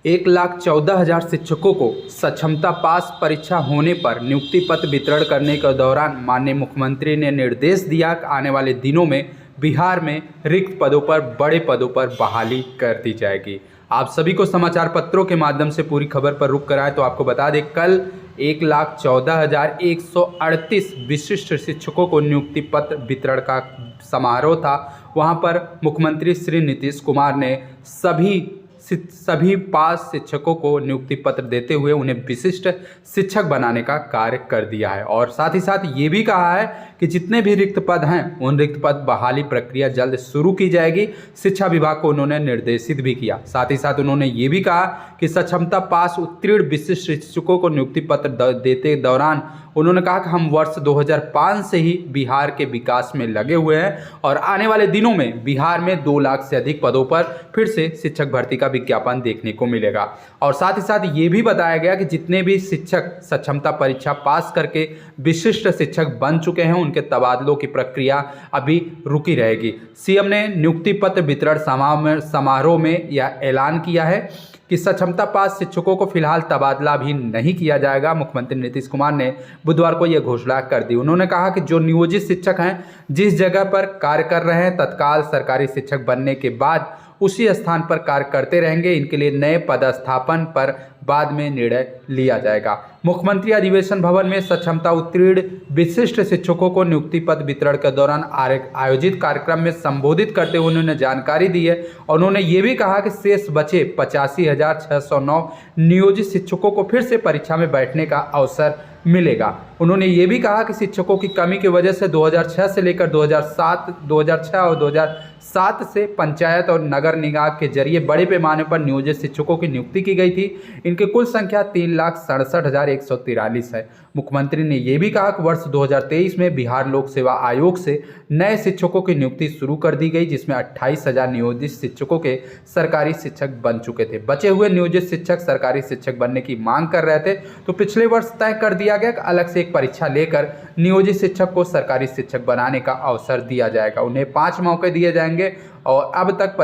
1,14,000 शिक्षकों को सक्षमता पास परीक्षा होने पर नियुक्ति पत्र वितरण करने के दौरान माननीय मुख्यमंत्री ने निर्देश दिया कि आने वाले दिनों में बिहार में रिक्त पदों पर बड़े पदों पर बहाली कर दी जाएगी। आप सभी को समाचार पत्रों के माध्यम से पूरी खबर पर रुक कराएं तो आपको बता दें, कल 1,14,138 विशिष्ट शिक्षकों को नियुक्ति पत्र वितरण का समारोह था। वहां पर मुख्यमंत्री श्री नीतीश कुमार ने सभी पास शिक्षकों को नियुक्ति पत्र देते हुए उन्हें विशिष्ट शिक्षक बनाने का कार्य कर दिया है और साथ ही साथ ये भी कहा है कि जितने भी रिक्त पद हैं उन रिक्त पद बहाली प्रक्रिया जल्द शुरू की जाएगी। शिक्षा विभाग को उन्होंने निर्देशित भी किया। साथ ही साथ उन्होंने ये भी कहा कि सक्षमता पास उत्तीर्ण विशिष्ट शिक्षकों को नियुक्ति पत्र देते दौरान उन्होंने कहा कि हम वर्ष 2005 से ही बिहार के विकास में लगे हुए हैं और आने वाले दिनों में बिहार में 2 लाख से अधिक पदों पर फिर से शिक्षक भर्ती का विज्ञापन देखने को मिलेगा। और साथ ही साथ ये भी बताया गया कि जितने भी शिक्षक सक्षमता परीक्षा पास करके विशिष्ट शिक्षक बन चुके हैं उनके तबादलों की प्रक्रिया अभी रुकी रहेगी। सीएम ने नियुक्ति पत्र वितरण समारोह में यह ऐलान किया है कि सक्षमता पास शिक्षकों को फिलहाल तबादला भी नहीं किया जाएगा। मुख्यमंत्री नीतीश कुमार ने बुधवार को यह घोषणा कर दी। उन्होंने कहा कि जो नियोजित शिक्षक हैं जिस जगह पर कार्य कर रहे हैं तत्काल सरकारी शिक्षक बनने के बाद उसी स्थान पर कार्य करते रहेंगे। इनके लिए नए पदस्थापन पर बाद में निर्णय लिया जाएगा। मुख्यमंत्री अधिवेशन भवन में सक्षमता उत्तीर्ण विशिष्ट शिक्षकों को नियुक्ति पत्र वितरण के दौरान आयोजित कार्यक्रम में संबोधित करते हुए उन्होंने जानकारी दी है और उन्होंने ये भी कहा कि शेष बचे 85,609 नियोजित शिक्षकों को फिर से परीक्षा में बैठने का अवसर मिलेगा। उन्होंने ये भी कहा कि शिक्षकों की कमी की वजह से 2006 से लेकर 2006 और 2007 से पंचायत और नगर निगम के जरिए बड़े पैमाने पर नियोजित शिक्षकों की नियुक्ति की गई थी। इनकी कुल संख्या 3,67,143 है। मुख्यमंत्री ने यह भी कहा कि वर्ष 2023 में बिहार लोक सेवा आयोग से नए शिक्षकों की नियुक्ति शुरू कर दी गई, जिसमें 28,000 नियोजित शिक्षकों के सरकारी शिक्षक बन चुके थे। बचे हुए नियोजित शिक्षक सरकारी शिक्षक बनने की मांग कर रहे थे तो पिछले वर्ष तय कर दिया गया कि अलग से एक परीक्षा लेकर नियोजित शिक्षक को सरकारी शिक्षक बनाने का अवसर दिया जाएगा। उन्हें 5 मौके दिए जाएंगे और अब तक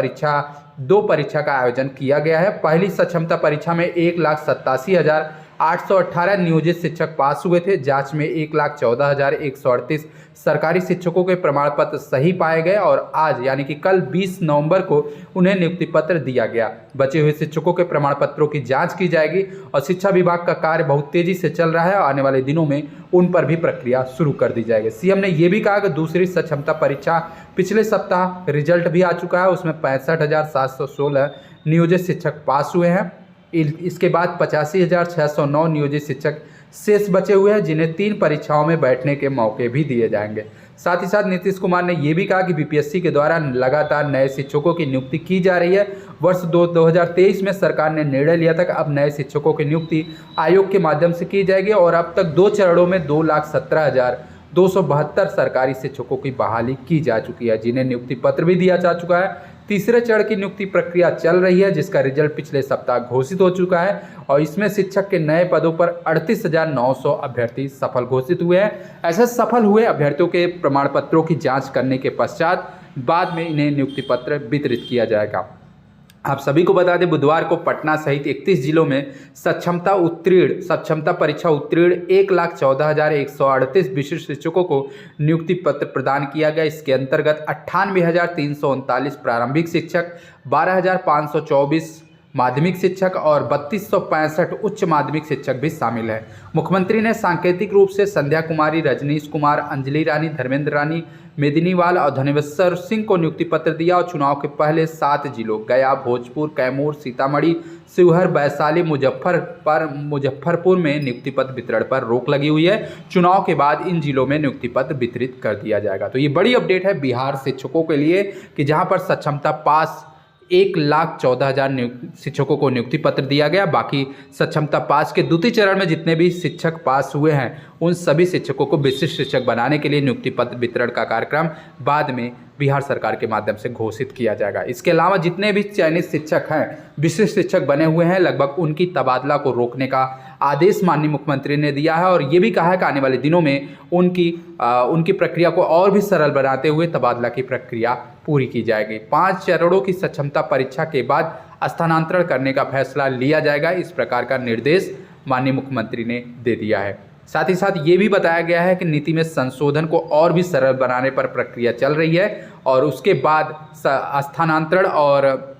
2 परीक्षा का आयोजन किया गया है। पहली सक्षमता परीक्षा में 1,87,818 नियोजित शिक्षक पास हुए थे। जांच में 1,14,138 सरकारी शिक्षकों के प्रमाण पत्र सही पाए गए और आज यानी कि कल 20 नवंबर को उन्हें नियुक्ति पत्र दिया गया। बचे हुए शिक्षकों के प्रमाण पत्रों की जांच की जाएगी और शिक्षा विभाग का कार्य बहुत तेजी से चल रहा है और आने वाले दिनों में उन पर भी प्रक्रिया शुरू कर दी जाएगी। सीएम ने यह भी कहा कि दूसरी सक्षमता परीक्षा पिछले सप्ताह रिजल्ट भी आ चुका है, उसमें 65,716 नियोजित शिक्षक पास हुए हैं। इसके बाद 85,609 नियोजित शिक्षक शेष बचे हुए हैं जिन्हें 3 परीक्षाओं में बैठने के मौके भी दिए जाएंगे। साथ ही साथ नीतीश कुमार ने यह भी कहा कि बीपीएससी के द्वारा लगातार नए शिक्षकों की नियुक्ति की जा रही है। वर्ष 2023 में सरकार ने निर्णय लिया था कि अब नए शिक्षकों की नियुक्ति आयोग के माध्यम से की जाएगी और अब तक 2 चरणों में 2,17,272 सरकारी शिक्षकों की बहाली की जा चुकी है, जिन्हें नियुक्ति पत्र भी दिया जा चुका है। तीसरे चरण की नियुक्ति प्रक्रिया चल रही है जिसका रिजल्ट पिछले सप्ताह घोषित हो चुका है और इसमें शिक्षक के नए पदों पर 38,900 अभ्यर्थी सफल घोषित हुए हैं। ऐसे सफल हुए अभ्यर्थियों के प्रमाण पत्रों की जांच करने के पश्चात बाद में इन्हें नियुक्ति पत्र वितरित किया जाएगा। आप सभी को बता दें, बुधवार को पटना सहित 31 जिलों में सक्षमता परीक्षा उत्तीर्ण 1,14,138 विशिष्ट शिक्षकों को नियुक्ति पत्र प्रदान किया गया। इसके अंतर्गत 98,339 प्रारंभिक शिक्षक, 12,524 माध्यमिक शिक्षक और 3,265 उच्च माध्यमिक शिक्षक भी शामिल हैं। मुख्यमंत्री ने सांकेतिक रूप से संध्या कुमारी, रजनीश कुमार, अंजलि रानी, धर्मेंद्र रानी, मेदिनीवाल और धनेश्वर सिंह को नियुक्ति पत्र दिया और चुनाव के पहले 7 जिलों गया, भोजपुर, कैमूर, सीतामढ़ी, शिवहर, वैशाली, मुजफ्फरपुर में नियुक्ति पत्र वितरण पर रोक लगी हुई है। चुनाव के बाद इन जिलों में नियुक्ति पत्र वितरित कर दिया जाएगा। तो ये बड़ी अपडेट है बिहार शिक्षकों के लिए कि जहां पर सक्षमता पास 1,14,000 शिक्षकों को नियुक्ति पत्र दिया गया। बाकी सक्षमता पास के द्वितीय चरण में जितने भी शिक्षक पास हुए हैं उन सभी शिक्षकों को विशिष्ट शिक्षक बनाने के लिए नियुक्ति पत्र वितरण का कार्यक्रम बाद में बिहार सरकार के माध्यम से घोषित किया जाएगा। इसके अलावा जितने भी चयनित शिक्षक हैं, विशिष्ट शिक्षक बने हुए हैं, लगभग उनकी तबादला को रोकने का आदेश माननीय मुख्यमंत्री ने दिया है और ये भी कहा है कि आने वाले दिनों में उनकी प्रक्रिया को और भी सरल बनाते हुए तबादला की प्रक्रिया पूरी की जाएगी। 5 चरणों की सक्षमता परीक्षा के बाद स्थानांतरण करने का फैसला लिया जाएगा। इस प्रकार का निर्देश माननीय मुख्यमंत्री ने दे दिया है। साथ ही साथ ये भी बताया गया है कि नीति में संशोधन को और भी सरल बनाने पर प्रक्रिया चल रही है और उसके बाद स्थानांतरण और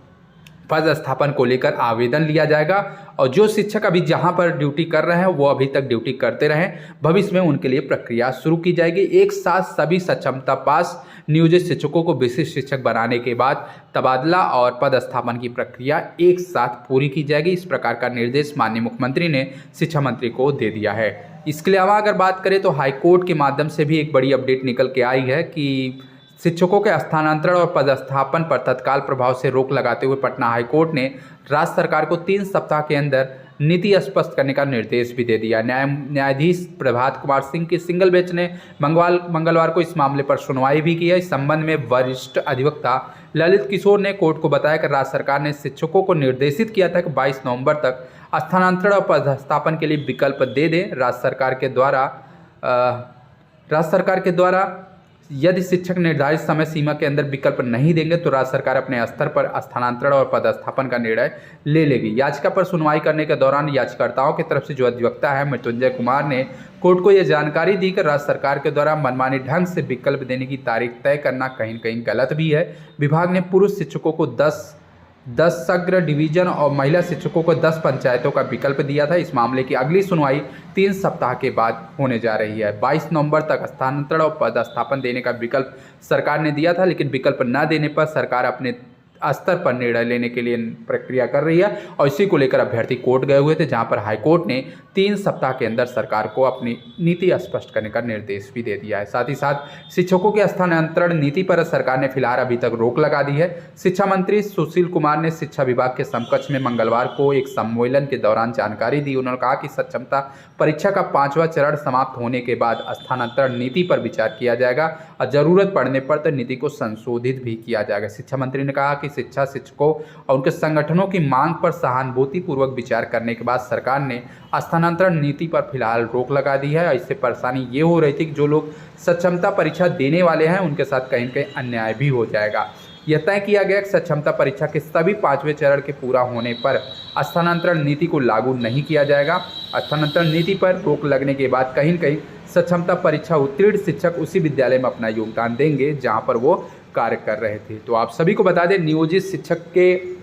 पदस्थापन को लेकर आवेदन लिया जाएगा और जो शिक्षक अभी जहां पर ड्यूटी कर रहे हैं वो अभी तक ड्यूटी करते रहें, भविष्य में उनके लिए प्रक्रिया शुरू की जाएगी। एक साथ सभी सक्षमता पास नियोजित शिक्षकों को विशिष्ट शिक्षक बनाने के बाद तबादला और पदस्थापन की प्रक्रिया एक साथ पूरी की जाएगी। इस प्रकार का निर्देश माननीय मुख्यमंत्री ने शिक्षा मंत्री को दे दिया है। इसके अलावा अगर बात करें तो हाईकोर्ट के माध्यम से भी एक बड़ी अपडेट निकल के आई है कि शिक्षकों के स्थानांतरण और पदस्थापन पर तत्काल प्रभाव से रोक लगाते हुए पटना हाईकोर्ट ने राज्य सरकार को 3 सप्ताह के अंदर नीति स्पष्ट करने का निर्देश भी दे दिया। न्यायाधीश प्रभात कुमार सिंह की सिंगल बेंच ने मंगलवार को इस मामले पर सुनवाई भी की है। इस संबंध में वरिष्ठ अधिवक्ता ललित किशोर ने कोर्ट को बताया कि राज्य सरकार ने शिक्षकों को निर्देशित किया था कि 22 नवंबर तक स्थानांतरण और पदस्थापन के लिए विकल्प दे दें। राज्य सरकार के द्वारा यदि शिक्षक निर्धारित समय सीमा के अंदर विकल्प नहीं देंगे तो राज्य सरकार अपने स्तर पर स्थानांतरण और पदस्थापन का निर्णय ले लेगी। याचिका पर सुनवाई करने के दौरान याचिकाकर्ताओं की तरफ से जो अधिवक्ता है मृत्युंजय कुमार ने कोर्ट को यह जानकारी दी कि राज्य सरकार के द्वारा मनमानी ढंग से विकल्प देने की तारीख तय करना कहीं न कहीं गलत भी है। विभाग ने पुरुष शिक्षकों को 10 सग्र डिवीजन और महिला शिक्षकों को 10 पंचायतों का विकल्प दिया था। इस मामले की अगली सुनवाई 3 सप्ताह के बाद होने जा रही है। 22 नवंबर तक स्थानांतरण और पदस्थापन देने का विकल्प सरकार ने दिया था, लेकिन विकल्प न देने पर सरकार अपने स्तर पर निर्णय लेने के लिए प्रक्रिया कर रही है और इसी को लेकर अभ्यर्थी कोर्ट गए हुए थे, जहां पर हाईकोर्ट ने 3 सप्ताह के अंदर सरकार को अपनी नीति स्पष्ट करने का निर्देश भी दे दिया है। साथ ही साथ शिक्षकों के स्थानांतरण नीति पर सरकार ने फिलहाल अभी तक रोक लगा दी है। शिक्षा मंत्री सुशील कुमार ने शिक्षा विभाग के समकक्ष में मंगलवार को एक सम्मेलन के दौरान जानकारी दी। उन्होंने कहा कि सक्षमता परीक्षा का 5वां चरण समाप्त होने के बाद स्थानांतरण नीति पर विचार किया जाएगा और जरूरत पड़ने पर तो नीति को संशोधित भी किया जाएगा। शिक्षा मंत्री ने कहा कि शिक्षकों और उनके संगठनों की मांग पर सहानुभूतिपूर्वक विचार करने के बाद सरकार ने स्थानांतरण नीति पर फिलहाल रोक लगा दी है। इससे परेशानी ये हो रही थी कि जो लोग सक्षमता परीक्षा देने वाले हैं उनके साथ कहीं न कहीं अन्याय भी हो जाएगा। यह तय किया गया कि सक्षमता परीक्षा के सभी 5वें चरण के पूरा होने पर स्थानांतरण नीति को लागू नहीं किया जाएगा। स्थानांतरण नीति पर रोक लगने के बाद कहीं न कहीं सक्षमता परीक्षा उत्तीर्ण शिक्षक उसी विद्यालय में अपना योगदान देंगे जहां पर वो कार्य कर रहे थे। तो आप सभी को बता दें, नियोजित शिक्षक के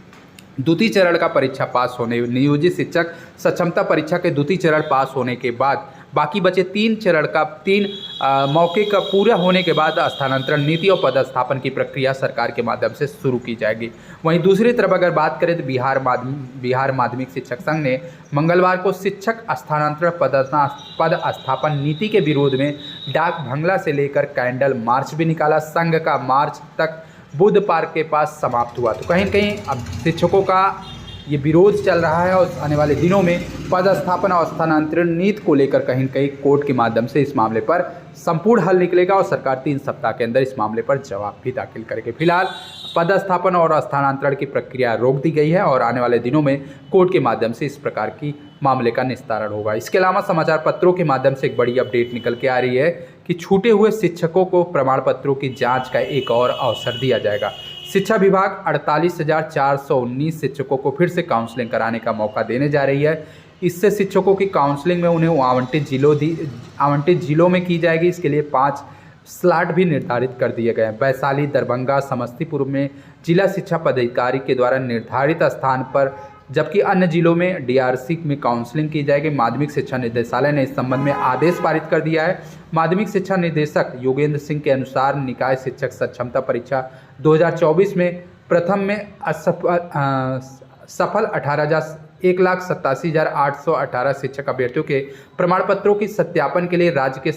द्वितीय चरण का परीक्षा पास होने नियोजित शिक्षक सक्षमता परीक्षा के द्वितीय चरण पास होने के बाद बाकी बचे 3 मौके का पूरा होने के बाद स्थानांतरण नीति और पदस्थापन की प्रक्रिया सरकार के माध्यम से शुरू की जाएगी। वहीं दूसरी तरफ अगर बात करें तो बिहार माध्यमिक शिक्षक संघ ने मंगलवार को शिक्षक स्थानांतरण पदस्थापन नीति के विरोध में डाक भंगला से लेकर कैंडल मार्च भी निकाला। संघ का मार्च तक बुद्ध पार्क के पास समाप्त हुआ। तो कहीं न कहीं अब शिक्षकों का ये विरोध चल रहा है और आने वाले दिनों में पदस्थापन और स्थानांतरण नीति को लेकर कहीं न कहीं कोर्ट के माध्यम से इस मामले पर संपूर्ण हल निकलेगा और सरकार 3 सप्ताह के अंदर इस मामले पर जवाब भी दाखिल करेगी। फिलहाल पदस्थापन और स्थानांतरण की प्रक्रिया रोक दी गई है और आने वाले दिनों में कोर्ट के माध्यम से इस प्रकार की मामले का निस्तारण होगा। इसके अलावा समाचार पत्रों के माध्यम से एक बड़ी अपडेट निकल के आ रही है कि छूटे हुए शिक्षकों को प्रमाण पत्रों की जाँच का एक और अवसर दिया जाएगा। शिक्षा विभाग 48,419 शिक्षकों को फिर से काउंसलिंग कराने का मौका देने जा रही है। इससे शिक्षकों की काउंसलिंग में उन्हें आवंटित जिलों में की जाएगी। इसके लिए 5 स्लॉट भी निर्धारित कर दिए गए हैं। वैशाली, दरभंगा, समस्तीपुर में जिला शिक्षा पदाधिकारी के द्वारा निर्धारित स्थान पर, जबकि अन्य जिलों में डीआरसी में काउंसलिंग की जाएगी। माध्यमिक शिक्षा निदेशालय ने इस संबंध में आदेश पारित कर दिया है। माध्यमिक शिक्षा निदेशक योगेंद्र सिंह के अनुसार निकाय शिक्षक सक्षमता परीक्षा 2024 में प्रथम में सफल 1,87,818 शिक्षक अभ्यर्थियों के प्रमाण पत्रों की सत्यापन के लिए राज्य के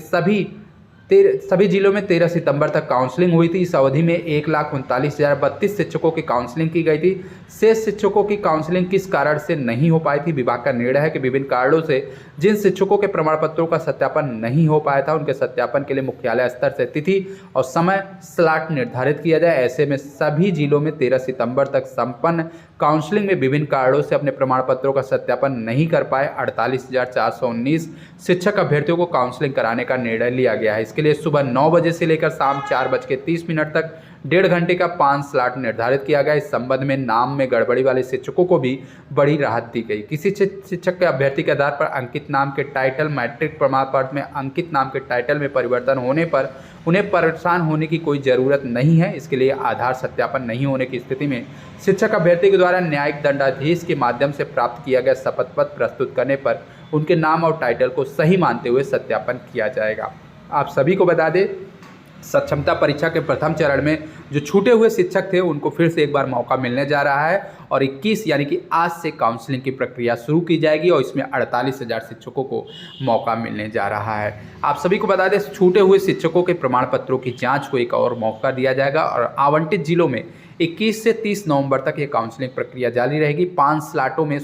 सभी जिलों में 13 सितंबर तक काउंसलिंग हुई थी। इस अवधि में 1,39,032 शिक्षकों की काउंसलिंग की गई थी। शेष शिक्षकों की काउंसलिंग किस कारण से नहीं हो पाई थी? विभाग का निर्णय है कि विभिन्न कारणों से जिन शिक्षकों के प्रमाण पत्रों का सत्यापन नहीं हो पाया था उनके सत्यापन के लिए मुख्यालय स्तर से तिथि और समय स्लॉट निर्धारित किया जाए। ऐसे में सभी जिलों में 13 सितंबर तक संपन्न काउंसलिंग में विभिन्न कारणों से अपने प्रमाण पत्रों का सत्यापन नहीं कर पाए 48,419 शिक्षक अभ्यर्थियों को काउंसलिंग कराने का निर्णय लिया गया है। इसके लिए सुबह 9 बजे से लेकर शाम 4:30 तक 1.5 घंटे का 5 स्लॉट निर्धारित किया गया। इस संबंध में नाम में गड़बड़ी वाले शिक्षकों को भी बड़ी राहत दी गई। किसी शिक्षक के अभ्यर्थी के आधार पर अंकित नाम के टाइटल मैट्रिक प्रमाण पत्र में अंकित नाम के टाइटल में परिवर्तन होने पर उन्हें परेशान होने की कोई ज़रूरत नहीं है। इसके लिए आधार सत्यापन नहीं होने की स्थिति में शिक्षक अभ्यर्थी के द्वारा न्यायिक दंडाधीश के माध्यम से प्राप्त किया गया शपथ पत्र प्रस्तुत करने पर उनके नाम और टाइटल को सही मानते हुए सत्यापन किया जाएगा। आप सभी को बता दें, सक्षमता परीक्षा के प्रथम चरण में जो छूटे हुए शिक्षक थे उनको फिर से एक बार मौका मिलने जा रहा है और 21 यानी कि आज से काउंसलिंग की प्रक्रिया शुरू की जाएगी और इसमें 48,000 शिक्षकों को मौका मिलने जा रहा है। आप सभी को बता दें, छूटे हुए शिक्षकों के प्रमाण पत्रों की जांच को एक और मौका दिया जाएगा और आवंटित जिलों में 21 से 30 नवंबर तक ये काउंसलिंग प्रक्रिया जारी रहेगी। 5 स्लॉटों में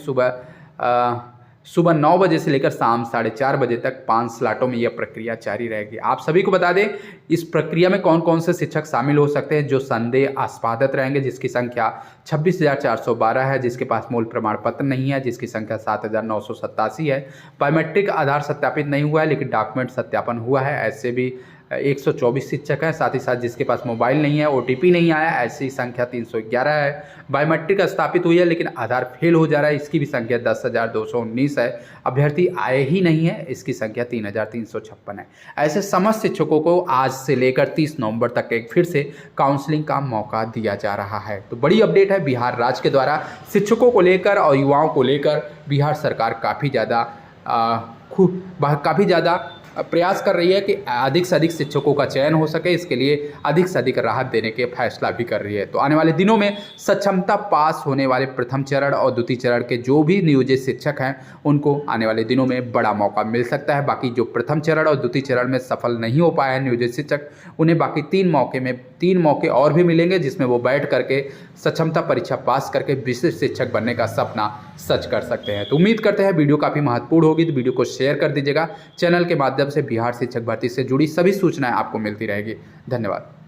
सुबह 9 बजे से लेकर शाम 4:30 बजे तक 5 स्लॉटों में यह प्रक्रिया जारी रहेगी। आप सभी को बता दें, इस प्रक्रिया में कौन कौन से शिक्षक शामिल हो सकते हैं जो संदेहास्पद रहेंगे, जिसकी संख्या 26,412 है, जिसके पास मूल प्रमाण पत्र नहीं है, जिसकी संख्या 7,987 है, बायोमेट्रिक आधार सत्यापित नहीं हुआ है लेकिन डॉक्यूमेंट सत्यापन हुआ है, ऐसे भी 124 शिक्षक हैं। साथ ही साथ जिसके पास मोबाइल नहीं है, OTP नहीं आया, ऐसी संख्या 311 है। बायोमेट्रिक स्थापित हुई है लेकिन आधार फेल हो जा रहा है, इसकी भी संख्या 10,219 है। अभ्यर्थी आए ही नहीं है, इसकी संख्या 3,356 है। ऐसे समस्त शिक्षकों को आज से लेकर 30 नवंबर तक एक फिर से काउंसलिंग का मौका दिया जा रहा है। तो बड़ी अपडेट है, बिहार राज्य के द्वारा शिक्षकों को लेकर और युवाओं को लेकर बिहार सरकार काफ़ी ज़्यादा प्रयास कर रही है कि अधिक से अधिक शिक्षकों का चयन हो सके। इसके लिए अधिक से अधिक राहत देने के फैसला भी कर रही है। तो आने वाले दिनों में सक्षमता पास होने वाले प्रथम चरण और द्वितीय चरण के जो भी नियोजित शिक्षक हैं उनको आने वाले दिनों में बड़ा मौका मिल सकता है। बाकी जो प्रथम चरण और द्वितीय चरण में सफल नहीं हो पाए हैं नियोजित शिक्षक, उन्हें बाकी 3 मौके और भी मिलेंगे जिसमें वो बैठ करके सक्षमता परीक्षा पास करके विशिष्ट शिक्षक बनने का सपना सच कर सकते हैं। तो उम्मीद करते हैं वीडियो काफ़ी महत्वपूर्ण होगी, तो वीडियो को शेयर कर दीजिएगा। चैनल के माध्यम से बिहार शिक्षक भर्ती से जुड़ी सभी सूचनाएं आपको मिलती रहेगी। धन्यवाद।